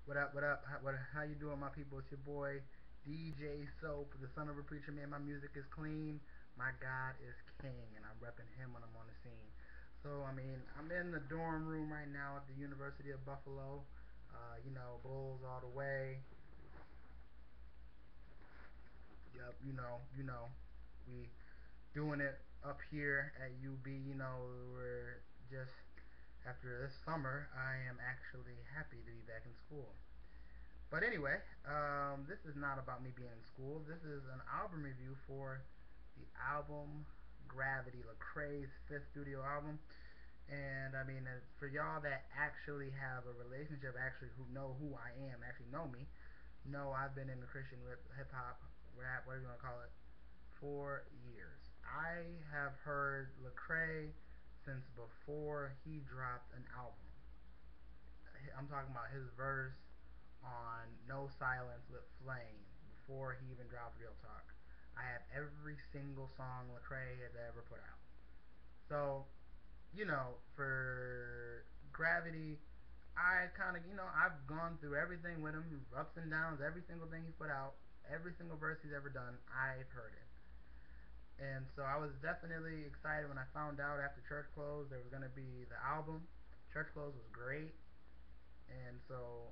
What up? What up? How you doing, my people? It's your boy DJ Soap, the son of a preacher man. My music is clean. My God is king, and I'm repping him when I'm on the scene. So I'm in the dorm room right now at the University of Buffalo. Bulls all the way. Yep, we doing it up here at UB. We're just after this summer. I am actually happy to be back in school. But anyway, this is not about me being in school. This is an album review for the album Gravity, Lecrae's fifth studio album. And for y'all that actually have a relationship, actually who know who I am, actually know me, know I've been in the Christian hip hop, rap, whatever you want to call it, for years. I have heard Lecrae since before he dropped an album. I'm talking about his verse on No Silence with Flame before he even dropped Real Talk. I have every single song Lecrae has ever put out. So, for Gravity, I kind of, I've gone through everything with him, ups and downs, every single thing he's put out, every single verse he's ever done, I've heard it. And so I was definitely excited when I found out after church closed there was going to be the album. Church closed was great. And so,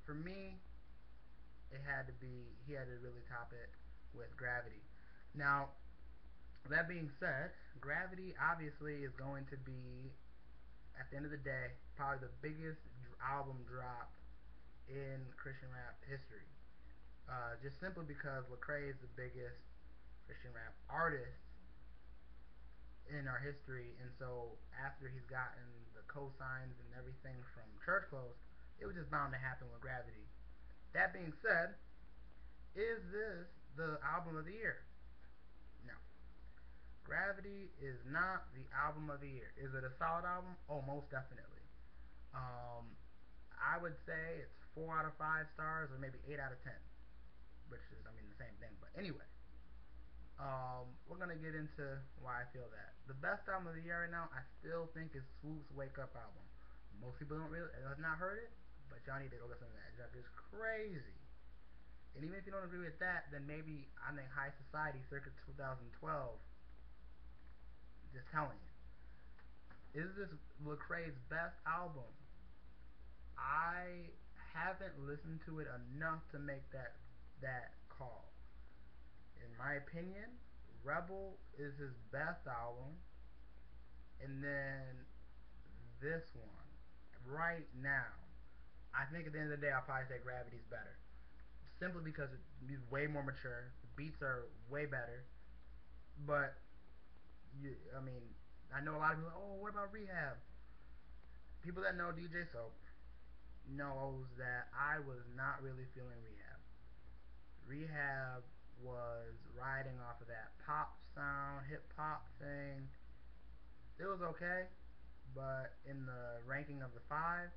for me, it had to be he had to really top it with Gravity. Now, that being said, Gravity obviously is going to be at the end of the day probably the biggest album drop in Christian rap history. Just simply because Lecrae is the biggest Christian rap artist in our history, and so after he's gotten the cosigns and everything from Church Close, it was just bound to happen with Gravity. That being said, is this the album of the year? No. Gravity is not the album of the year. Is it a solid album? Oh, most definitely. Um, I would say it's 4 out of 5 stars, or maybe 8 out of 10, which is, the same thing. But anyway, we're gonna get into why I feel that the best album of the year right now, I still think is Swoop's Wake Up album. Most people don't really have not heard it, but y'all need to go listen to that. That is crazy. And even if you don't agree with that, then maybe I think High Society circa 2012. Just telling you, is this Lecrae's best album? I haven't listened to it enough to make that call. In my opinion, Rebel is his best album, and then this one right now. I think at the end of the day, I'll probably say Gravity's better, simply because it's way more mature. The beats are way better, but I know a lot of people. Oh, what about Rehab? People that know DJ Soap knows that I was not really feeling Rehab. Rehab was riding off of that pop sound, hip hop thing. It was okay, but in the ranking of the five,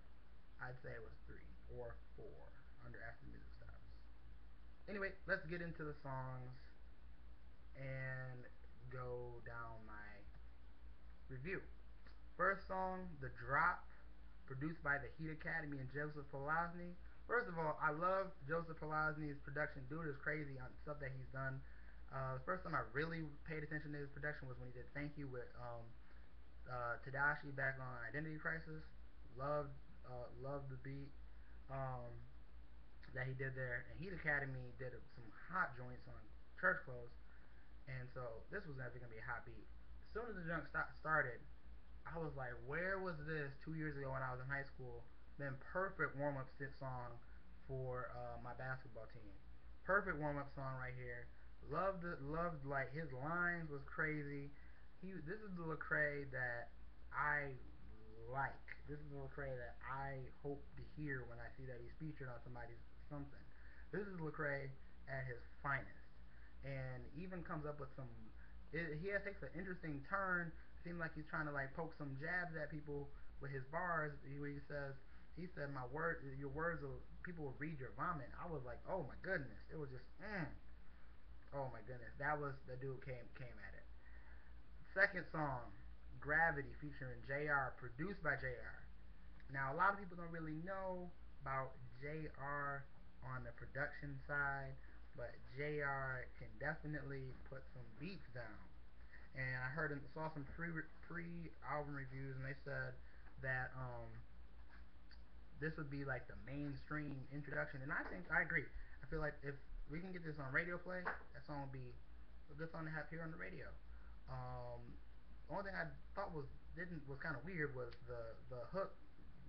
I'd say it was 3 or 4 under After Music Stops. Anyway, let's get into the songs and go down my review. First song, The Drop, produced by the Heat Academy and Joseph Polazny. First of all, I love Joseph Polazny's production. Dude is crazy on stuff that he's done. The first time I really paid attention to his production was when he did Thank You with Tadashi back on Identity Crisis. Loved the beat um, that he did there. And Heat Academy did some hot joints on Church Clothes. And so this was definitely going to be a hot beat. As soon as the junk started, I was like, where was this 2 years ago when I was in high school? Then perfect warm up sit song for my basketball team. Perfect warm up song right here. Loved like his lines was crazy. This is the Lecrae that I like. This is the Lecrae that I hope to hear when I see that he's featured on somebody's something. This is Lecrae at his finest, and even comes up with some. He has takes an interesting turn. It seems like he's trying to like poke some jabs at people with his bars. Where he said, your words will, people will read your vomit. I was like, oh my goodness, it was just, oh my goodness, that was the dude came at it. Second song, Gravity, featuring JR, produced by JR. Now, a lot of people don't really know about JR on the production side, but JR can definitely put some beats down. And I heard and saw some pre album reviews, and they said that this would be like the mainstream introduction, and I think I agree. I feel like if we can get this on radio play, that song would be a good song to have here on the radio. The only thing I thought didn't was kind of weird was the hook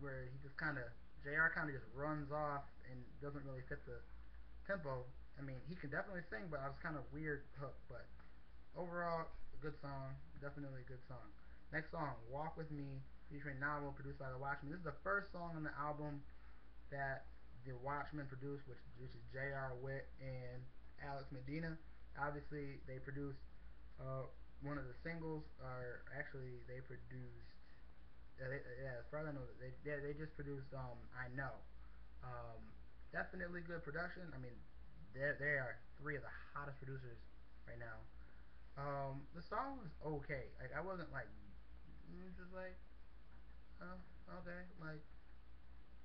where he just kind of Jr. kind of just runs off and doesn't really fit the tempo. I mean, he can definitely sing, but I was kind of weird hook. But overall, a good song, definitely a good song. Next song, "Walk with Me," featuring Novel, produced by The Watchmen. This is the first song on the album that The Watchmen produced, which is J.R. Witt and Alex Medina. Obviously, they produced uh, one of the singles, or actually, they produced. As far as I know, they just produced "I Know." Um, Definitely good production. I mean, they are three of the hottest producers right now. The song was okay. Like I wasn't like just like oh okay. Like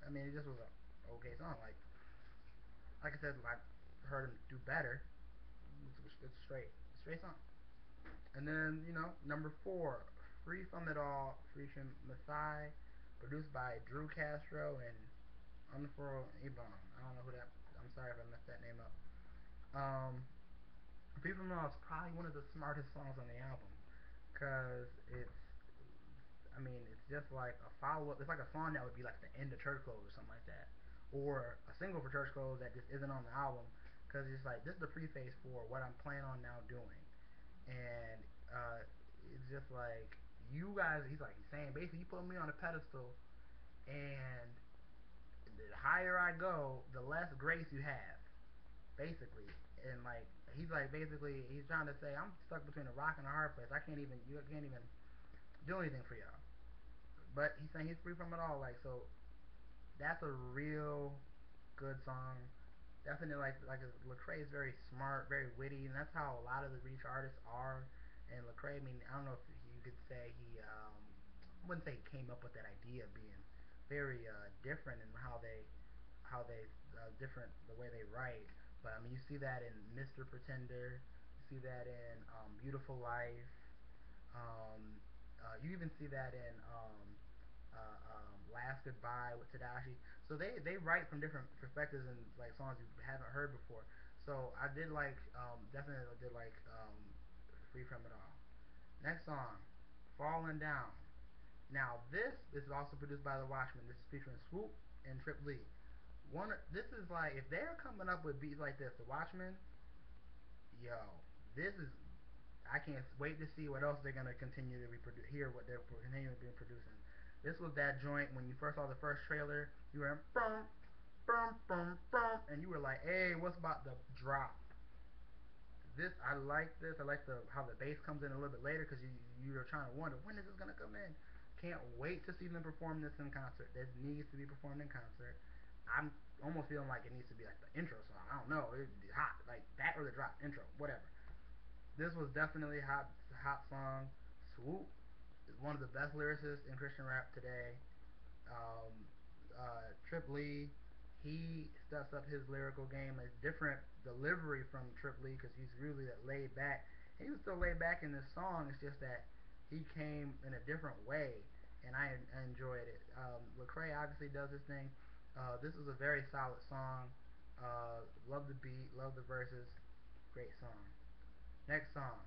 I mean, it just was a okay song. Like I said, I heard him do better. It's straight song. And then number four, "Free from It All," featuring Mathai, produced by Drew Castro and Unfurl Ebon. I don't know who that. I'm sorry if I messed that name up. "Free from It All" is probably one of the smartest songs on the album, cause I mean, it's just like a follow up. It's like a song that would be like the end of Church Clothes or something like that, or a single for Church Clothes that just isn't on the album. Because it's like this is the preface for what I'm planning on now doing, and it's just like you guys. He's saying basically you put me on a pedestal, and the higher I go, the less grace you have, basically. And like he's like basically he's trying to say I'm stuck between a rock and a hard place. You can't even do anything for y'all. But he's saying he's free from it all. Like so, that's a real good song. Definitely like Lecrae is very smart, very witty, and that's how a lot of the Reach artists are. And Lecrae, I mean, I don't know if you could say I wouldn't say he came up with that idea of being very different in how they different the way they write. But I mean, you see that in Mr. Pretender, you see that in Beautiful Life. You even see that in Last Goodbye with Tadashi. So they write from different perspectives and like songs you haven't heard before. So I did like definitely did like Free from It All. Next song, Falling Down. Now this is also produced by The Watchmen. This is featuring Swoop and Trip Lee. This is like if they're coming up with beats like this, The Watchmen, yo, this is I can't wait to see what else they're gonna continue to hear what they're continuing to be producing. This was that joint when you first saw the first trailer. You were bum bum bum bum, and you were like, "Hey, what's about to drop?" This I like this. I like the how the bass comes in a little bit later because you're trying to wonder when is this gonna come in. Can't wait to see them perform this in concert. This needs to be performed in concert. I'm almost feeling like it needs to be like the intro song. I don't know. It's hot like that or the drop intro, whatever. This was definitely a hot song. Swoop is one of the best lyricists in Christian rap today. Um, Trip Lee, he steps up his lyrical game. A different delivery from Trip Lee because he's really that laid back. He was still laid back in this song. It's just that he came in a different way, and I enjoyed it. Lecrae obviously does his thing. This is a very solid song. Love the beat, love the verses. Great song. Next song,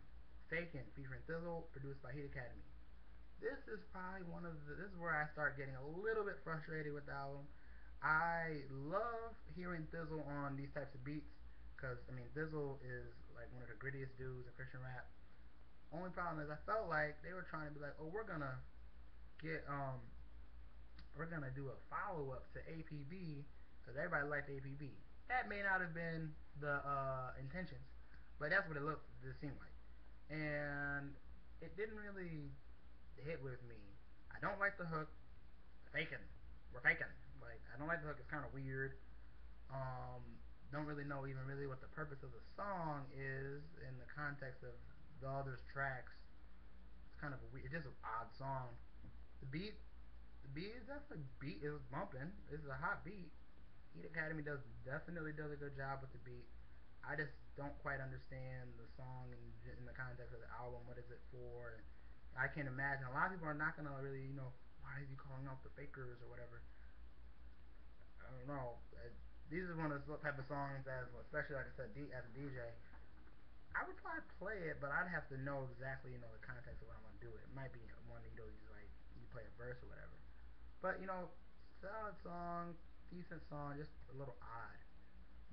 Fakin' featuring Thizzle, produced by Heat Academy. This is probably this is where I start getting a little bit frustrated with the album. I love hearing Thizzle on these types of beats because I mean Thizzle is like one of the grittiest dudes in Christian rap. Only problem is I felt like they were trying to be like, oh, get we're gonna do a follow up to APB because everybody liked APB. That may not have been the intentions, but that's what it seemed like, and it didn't really hit with me. I don't like the hook. Faking, we're faking. Like I don't like the hook. It's kind of weird. Don't really know even really what the purpose of the song is in the context of the other's tracks. It's kind of it's just an odd song. The beat, the beat is definitely beat. It was bumping. It's a hot beat. Heat Academy does definitely does a good job with the beat. I just don't quite understand the song in the context of the album. What is it for? And I can't imagine. A lot of people are not gonna really, why is he calling out the fakers or whatever. I don't know. These are one of the type of songs as, especially like I said, as a DJ, I would probably play it, but I'd have to know exactly, the context of what I'm gonna do. It might be one of those like you play a verse or whatever. But solid song, decent song, just a little odd.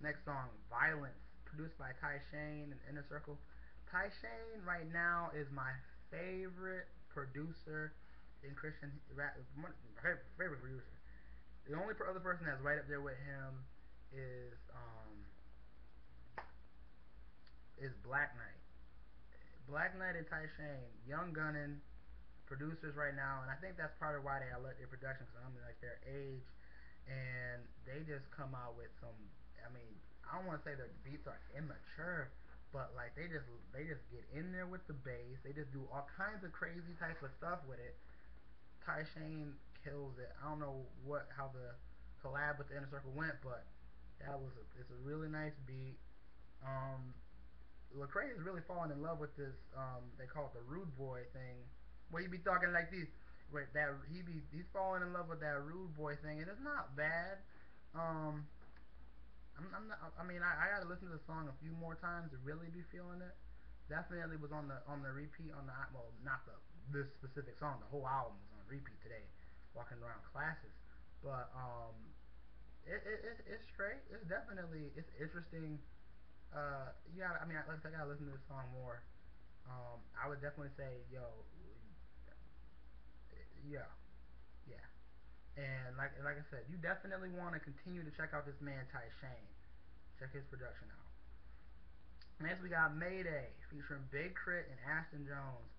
Next song, Violence, produced by Ty Shane and Inner Circle. Ty Shane right now is my favorite producer in Christian rap. Favorite producer. The only other person that's right up there with him is Black Knight. Black Knight and Ty Shane, young gunnin' producers right now, and I think that's part of why they elect their production because I'm like their age, and they just come out with some. I mean, I don't want to say the beats are immature, but like they just get in there with the bass. They just do all kinds of crazy types of stuff with it. Ty Shane kills it. I don't know how the collab with the Inner Circle went, but it's a really nice beat. Um, Lecrae is really falling in love with this. They call it the rude boy thing, where he be talking like this. Wait, that he's falling in love with that rude boy thing, and it's not bad. Um, I'm not. I mean, I gotta listen to the song a few more times to really be feeling it. Definitely was on the repeat on the well, not this specific song. The whole album was on repeat today, walking around classes. But it's straight. It's interesting. I mean, like I said, I gotta listen to this song more. I would definitely say, yeah, yeah. And like I said, you definitely want to continue to check out this man Ty Shane. Check his production out. Next we got Mayday featuring Big Crit and Ashton Jones,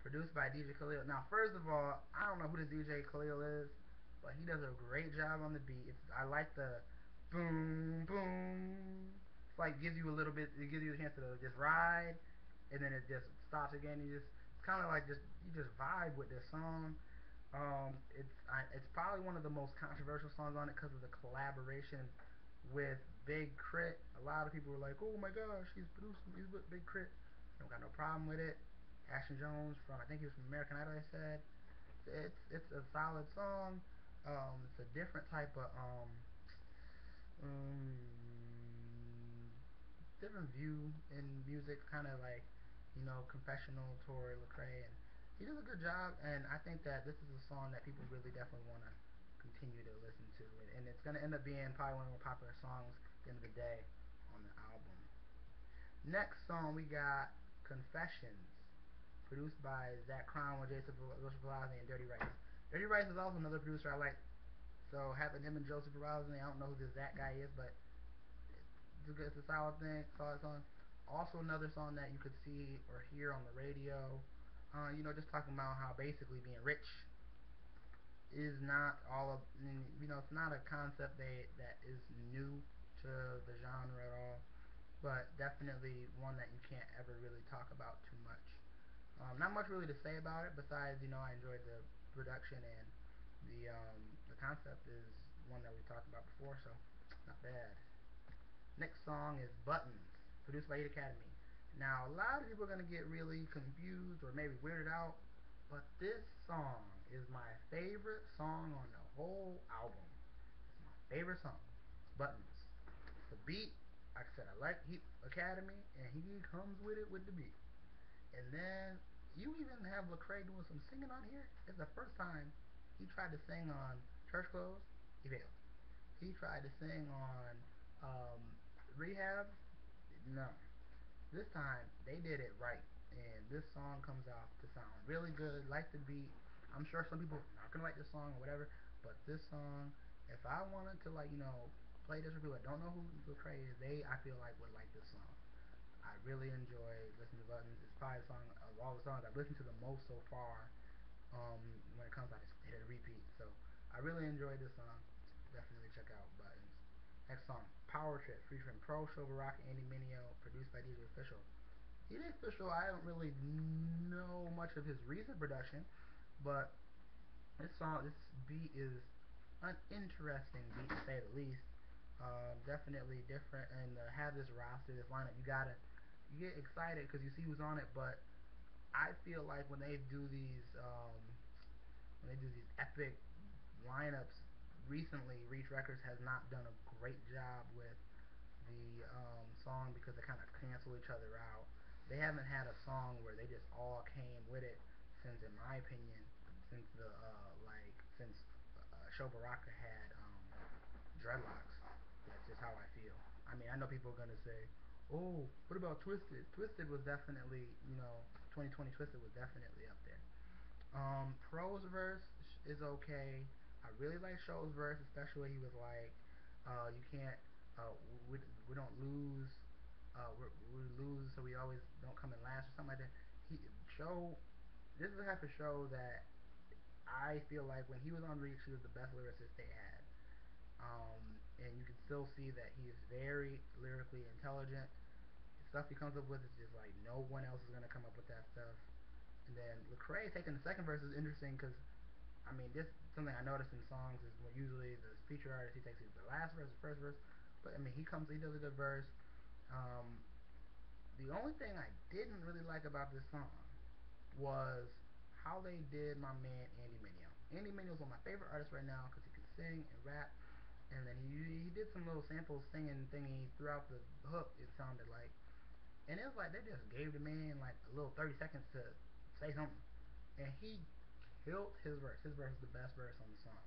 produced by DJ Khalil. Now, first of all, I don't know who this DJ Khalil is, but he does a great job on the beat. I like the boom boom. It's like gives you a little bit. It gives you a chance to just ride, and then it just stops again. It's kind of like just you just vibe with this song. It's probably one of the most controversial songs on it because of the collaboration with Big Crit. A lot of people were like, "Oh my gosh, he's with Big Crit." I don't got no problem with it. Ashton Jones from I think he was from American Idol. I said it's a solid song. It's a different type of um different view in music, kind of like confessional toward Lecrae, and he does a good job. And I think that this is a song that people really definitely want to continue to listen to, and it's gonna end up being probably one of the more popular songs at the end of the day on the album. Next song we got Confessions, produced by Zach Crown with Joseph Velazzi and Dirty Rice. Dirty Rice is also another producer I like. So having him and Joseph Velazzi, I don't know who this Zach guy is, but it's a solid thing, solid song. Also another song that you could see or hear on the radio. Just talking about how basically being rich is not all of it's not a concept that is new to the genre at all, but definitely one that you can't ever really talk about too much. Not much really to say about it besides I enjoyed the production, and the concept is one that we talked about before, so not bad. Next song is Buttons, produced by Heat Academy. Now, a lot of people are going to get really confused or maybe weirded out, but this song is my favorite song on the whole album. It's my favorite song. It's Buttons. The beat, like I said, I like Heat Academy, and he comes with it with the beat. And then you even have Lecrae doing some singing on here. It's the first time he tried to sing on Church Clothes. He failed. He tried to sing on Rehab. No. This time they did it right, and this song comes out to sound really good. Like the beat. I'm sure some people are not gonna like this song or whatever, but this song, if I wanted to play this for people that don't know who Lecrae is, they I feel like would like this song. I really enjoy listening to Buttons. It's probably the song of all the songs I've listened to the most so far. When it comes out, I just hit a repeat. So I really enjoyed this song. Definitely check out Buttons. Next song, Power Trip, featuring Pro, Silver Rock, and Andy Mineo, produced by DJ Official. DJ Official, I don't really know much of his recent production, but this beat is an interesting beat to say the least. Definitely different, and have this roster, this lineup. You get excited because you see who's on it, but I feel like when they do these epic lineups recently, Reach Records has not done a great job with the song because they kind of cancel each other out. They haven't had a song where they just all came with it since, in my opinion, since Sho Baraka had dreadlocks. That's just how I feel. I mean, I know people are gonna say, "Oh, what about Twisted?" Twisted was definitely, 2020 Twisted was definitely up there. Pro's verse is okay. I really like Show's verse, especially when he was like, "You can't, we, we don't lose, we lose, so we always don't come in last," or something like that. He Show, this is the type of show that I feel like when he was on Reach, he was the best lyricist they had. And you can still see that he is very lyrically intelligent. The stuff he comes up with is just like no one else is gonna come up with that stuff. And then Lecrae taking the second verse is interesting because I mean this is something I noticed in songs is when usually the feature artist he takes either the last verse or first verse, but I mean he does a good verse. Um, the only thing I didn't really like about this song was how they did my man Andy Mineo. Andy Mineo is one of my favorite artists right now because he can sing and rap, and then he did some little sample singing thingy throughout the hook. It sounded like, and it was like they just gave the man like a little 30 seconds to say something, and he killed his verse. His verse is the best verse on the song.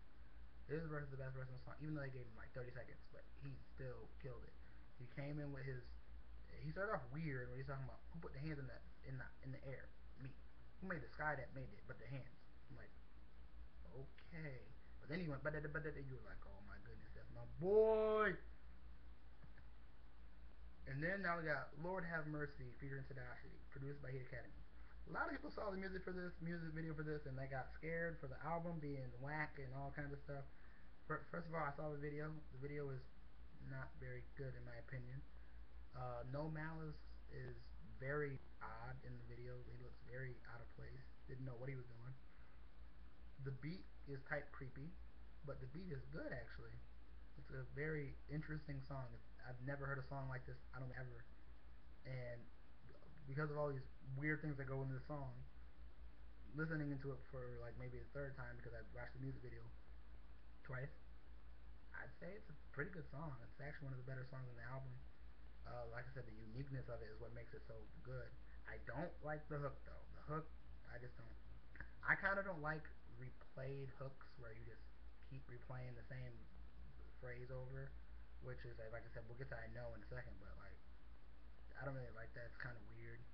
His verse is the best verse on the song, even though they gave him like 30 seconds, but he still killed it. He came in with his. He started off weird when he's talking about who put the hands in the air. Me. Who made the sky that made it, but the hands. I'm like, okay. But then he went, but you were like, oh my goodness, that's my boy. And then now we got Lord Have Mercy featuring Tadashi, produced by Heat Academy. A lot of people saw the music video for this, and they got scared for the album being whack and all kinds of stuff. First of all, I saw the video. The video is not very good in my opinion. No Malice is very odd in the video. He looks very out of place. Didn't know what he was doing. The beat is type creepy, but the beat is good actually. It's a very interesting song. I've never heard a song like this. I don't ever. And because of all these weird things that go into the song, listening into it for like maybe the third time because I watched the music video twice, I'd say it's a pretty good song. It's actually one of the better songs in the album. Like I said, the uniqueness of it is what makes it so good. I don't like the hook though. The hook, I just don't. I kind of don't like replayed hooks where you just keep replaying the same phrase over, which is like I said, we'll get to I know in a second, but like I don't really like that. It's kind of weird.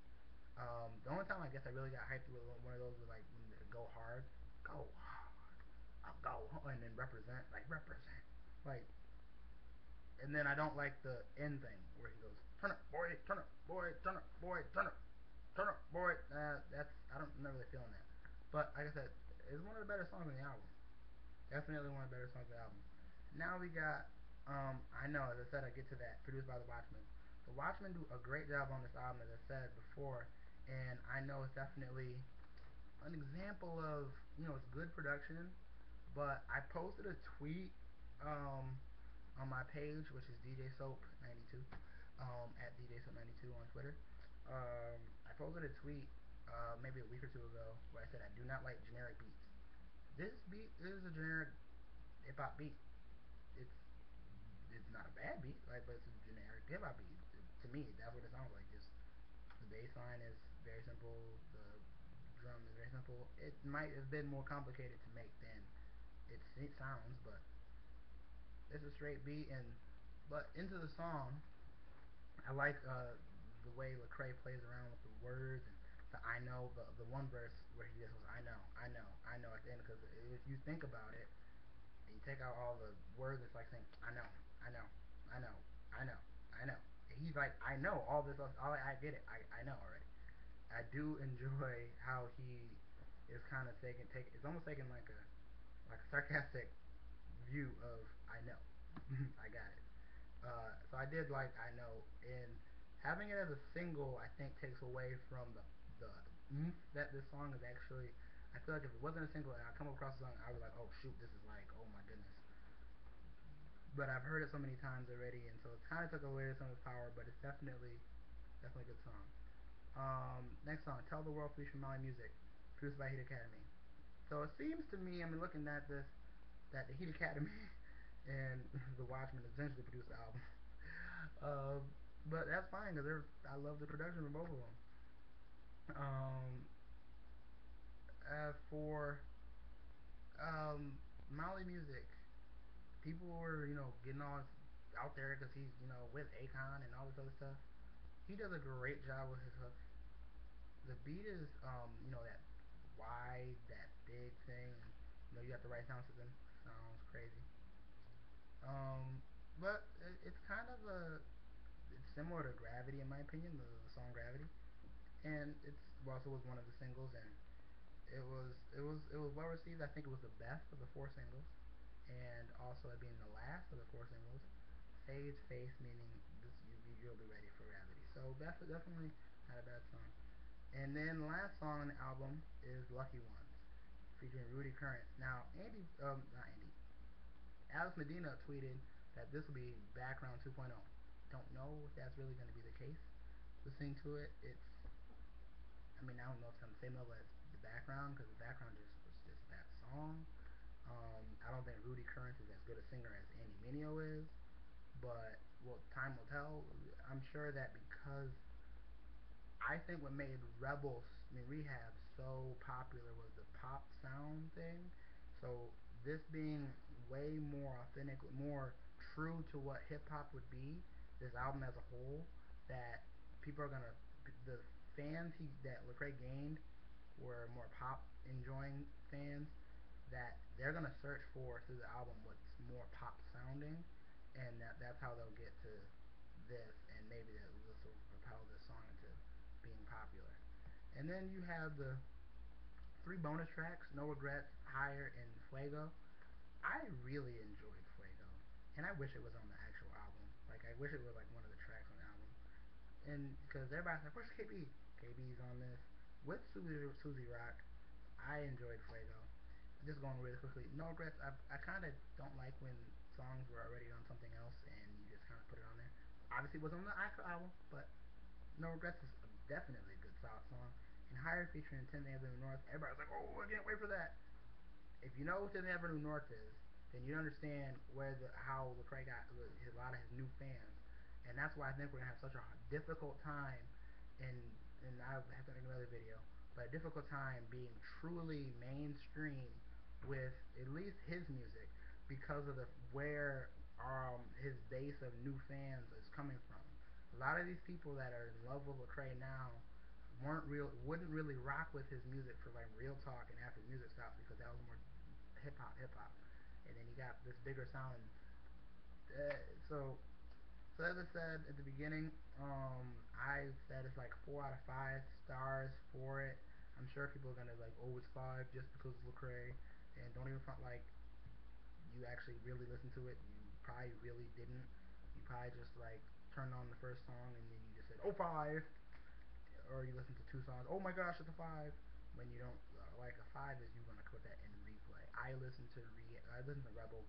The only time I guess I really got hyped with one of those was like when they go hard, I'll go, and then represent, like, and then I don't like the end thing where he goes, turn up, boy, turn up, boy, turn up, boy, turn up, turn up, boy. That's I'm not really feeling that. But like I said, it's one of the better songs on the album. Definitely one of the better songs on the album. Now we got, I know, as I said, I get to that, produced by the Watchmen. The Watchmen do a great job on this album, as I said before, and I know it's definitely an example of, it's good production, but I posted a tweet, um, on my page, which is DJ Soap 92, at DJ Soap 92 on Twitter. I posted a tweet, maybe a week or two ago, where I said I do not like generic beats. This beat is a generic hip hop beat. It's it's not a bad beat, like, but it's a generic hip hop beat. To me, that's what it sounds like. Just the bass line is very simple. The drum is very simple. It might have been more complicated to make than it sounds, but it's a straight beat. But into the song, I like the way Lecrae plays around with the words and the I know, the one verse where he just goes I know at the end, because if you think about it, and you take out all the words, it's like saying I know, I know, I know, I know, I know. And he's like I know all this, all I get it, I know already. I do enjoy how he is kind of it's almost taking like a sarcastic view of I know. I got it. So I did like I know, and having it as a single I think takes away from the oomph that this song is actually. I feel like if it wasn't a single and I come across the song, I was like, oh shoot, this is like, oh my goodness, but I've heard it so many times already, and so it's kind of took away some of its power. But it's definitely a good song. Next song, "Tell the World" featuring Molly Music, produced by Heat Academy. So it seems to me, I mean, looking at this, that the Heat Academy and the Watchmen essentially produced the album. But that's fine because I love the production of both of them. As for Molly Music, people were getting all out there because he's with Akon and all this other stuff. He does a great job with his hook. The beat is that wide, that big thing. You got the right sound system. Sounds crazy. Um, but it's kind of it's similar to Gravity in my opinion, the song Gravity, and it's also was one of the singles, and it was well received. I think it was the best of the four singles, and also it being the last of the four singles. Saves face, meaning you'll be ready for Gravity. So that's definitely not a bad song. And then the last song on the album is Lucky Ones, featuring Rudy Current. Now not Andy, Alex Medina tweeted that this will be Background 2.0. Don't know if that's really going to be the case. Listening to it, I mean, I don't know if it's on the same level as the background because the background just was just that song. I don't think Rudy Current is as good a singer as Andy Mineo is, but well, time will tell. I'm sure that because I think what made Rehab so popular was the pop sound thing. So this being way more authentic, more true to what hip hop would be, this album as a whole, that people are gonna, the fans that Lecrae gained were more pop enjoying fans, that they're gonna search for through the album what's more pop sounding, and that's how they'll get to this, and maybe this will propel this song into being popular. And then you have the three bonus tracks, No Regrets, Higher, and Fuego. I really enjoyed Fuego, and I wish it was on the actual album. Like I wish it was like one of the tracks on the album. And because everybody's like, "Where's KB?" KB's on this with Susie Rock. I enjoyed Fuego. Just going really quickly, No Regrets. I kind of don't like when songs were already on something else and you just kind of put it on there. Obviously, it was on the actual album, but No Regrets is definitely a good solid song. And Higher featuring 10th Avenue North, everybody's like, "Oh, I can't wait for that." If you know what 10th Avenue North is, then you understand how Lecrae got a lot of his new fans, and that's why I think we're gonna have such a difficult time. And I have to make another video, but a difficult time being truly mainstream with at least his music because of the where his base of new fans is coming from. A lot of these people that are in love with Lecrae now wouldn't really rock with his music for like Real Talk and After the Music Stops because that was more hip hop, and then you got this bigger sound. Uh, so so as I said at the beginning, I said it's like 4 out of 5 stars for it. I'm sure people are gonna like, oh, it's 5 just because it's Lecrae, and don't even front like you actually really listened to it. You probably really didn't. You probably just like turned on the first song and then you just said, oh, 5, or you listen to two songs. Oh my gosh, it's a 5. When you don't like a 5 is you gonna put that in replay. I listened to Rebel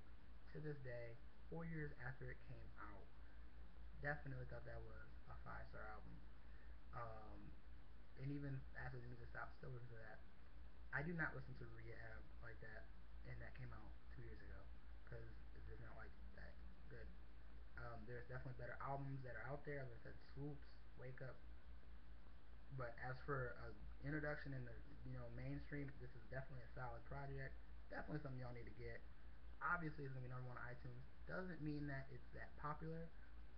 to this day, 4 years after it came out. Definitely thought that was a 5-star album. Um, and even after the music stopped, still listen to that. I do not listen to Rehab like that, and that came out 2 years ago because it's just not like that good. There's definitely better albums that are out there. As I said, Swoops, Wake Up. But as for a introduction in the mainstream, this is definitely a solid project. Definitely something y'all need to get. Obviously, it's gonna be #1 on iTunes. Doesn't mean that it's that popular.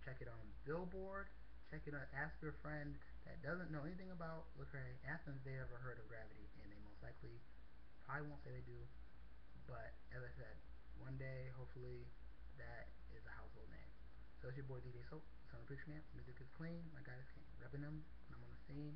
Check it on Billboard. Check it out. Ask your friend that doesn't know anything about Lecrae. Ask them if they ever heard of Gravity, and they most likely probably won't say they do. But as I said, one day, hopefully, that is a household name. So it's your boy DJ Soap. Son of Preacher Man. Music is clean. My guy is king. Repping them when I'm on the scene.